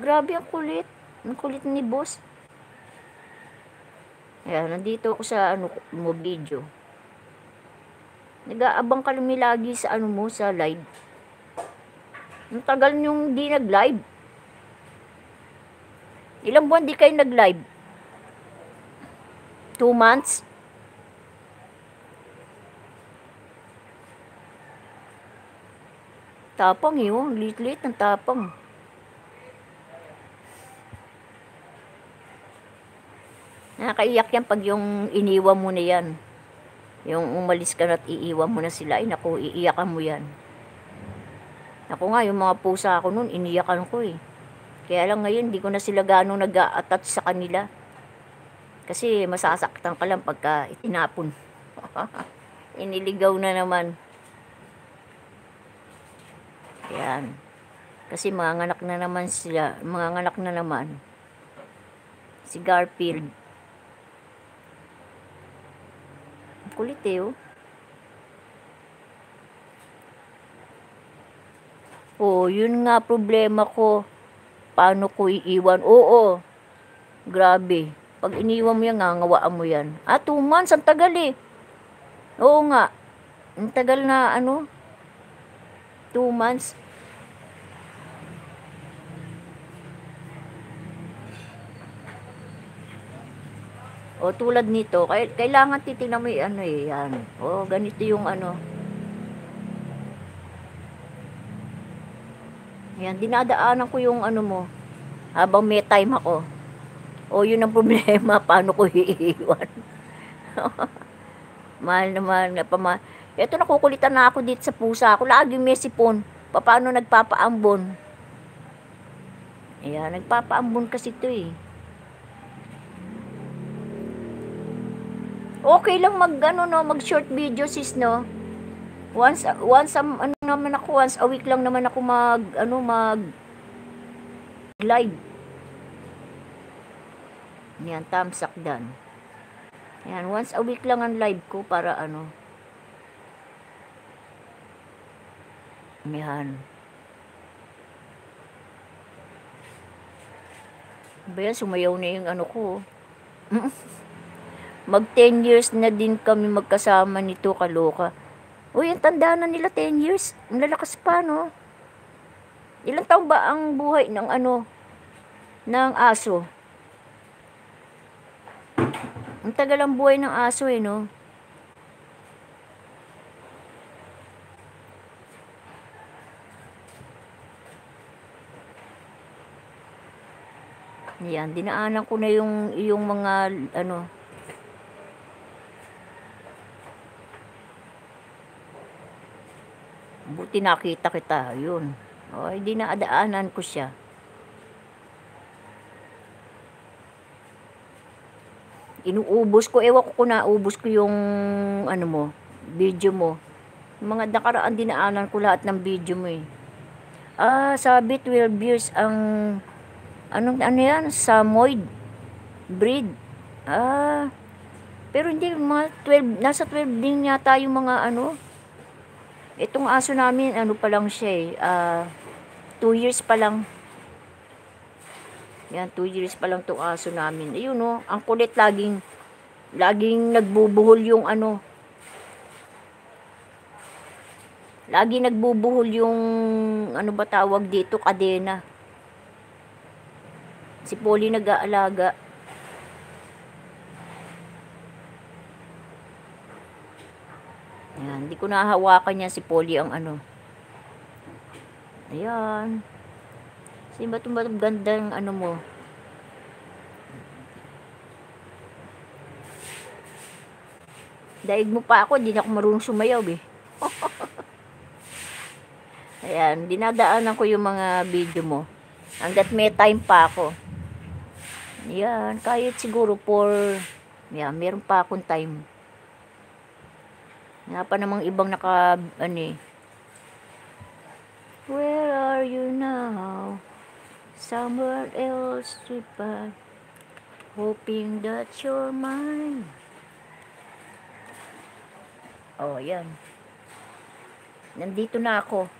Grabe ang kulit. Ang kulit ni boss. Ayan, nandito ako sa ano mo video. Nag-aabang ka lagi sa ano mo, sa live. Ang tagal niyong di nag-live. Ilang buwan di kayo nag-live? 2 months? Tapang yun. Lit-lit ng tapang. Nakakaiyak yan pag yung iniwan mo na yan. Yung umalis ka na at iiwan mo na sila. Ay naku, iiyakan mo yan. Ako nga, yung mga pusa ko nun, iniyakan ko eh. Kaya lang ngayon, di ko na sila ganong nag-a-attach sa kanila. Kasi masasaktan ka lang pagka itinapon. Iniligaw na naman. Yan. Kasi mga anak na naman sila. Mga anak na naman. Si Garfield. Kulit eh oh. Oh, yun nga problema ko. Paano ko iiwan? Oo. Grabe. Pag iniwan mo yan, ngangawaan mo yan. 2 months, ang tagal eh. Oo nga. Ang tagal na ano? 2 months. O tulad nito, kailangan titingnan mo yung ano eh, yan. O ganito yung ano. Yan, dinadaanan ko yung ano mo. Habang may time ako. O yun ang problema, paano ko iiwan. Mahal naman, napamahal. Ito nakukulitan na ako dito sa pusa ako. Lagi may sipon. Paano nagpapaambon? Ayan, nagpapaambon kasi ito eh. Okay lang mag ano no, mag short video sis no. Once ano naman ako, once a week lang naman ako mag live. Yan, thumbs up done. Yan, once a week lang ang live ko para ano. Yan. Ba yan, sumayaw na yung ano ko. Mag 10 years na din kami magkasama nito, kaloka. Uy, ang tanda na nila 10 years. Ang lalakas pa, no? Ilang taon ba ang buhay ng ano, ng aso? Ang tagal ang buhay ng aso eh, no? Yan, dinaanan ko na yung mga ano. Buti nakita kita, yun. O, hindi naadaanan ko siya. Inuubos ko, ewan ko kung naubos ko yung ano mo, video mo. Mga nakaraan dinaanan ko lahat ng video mo eh. Sabi 12 years ang ano yan, Samoyed breed. Pero hindi mga 12, nasa 12 din yata yung mga ano. Itong aso namin, ano pa lang siya eh, 2 years pa lang. Yan, 2 years pa lang itong aso namin. Ayun no, ang kulit laging nagbubuhol yung ano. Lagi nagbubuhol yung, ano ba tawag dito, kadena. Si Polly nag-aalaga. Ayan, hindi ko nahawakan niya si Polly ang ano. Ayan. Kasi ba itong gandang ano mo. Daig mo pa ako, hindi na ako marunong sumayaw eh. Ayan, dinadaanan ko yung mga video mo. Hanggat may time pa ako. Ayan, kahit siguro yan, meron pa akong time. Nga pa namang ibang ano eh. Where are you now? Somewhere else to find. Hoping that you're mine. Oh, yan. Nandito na ako.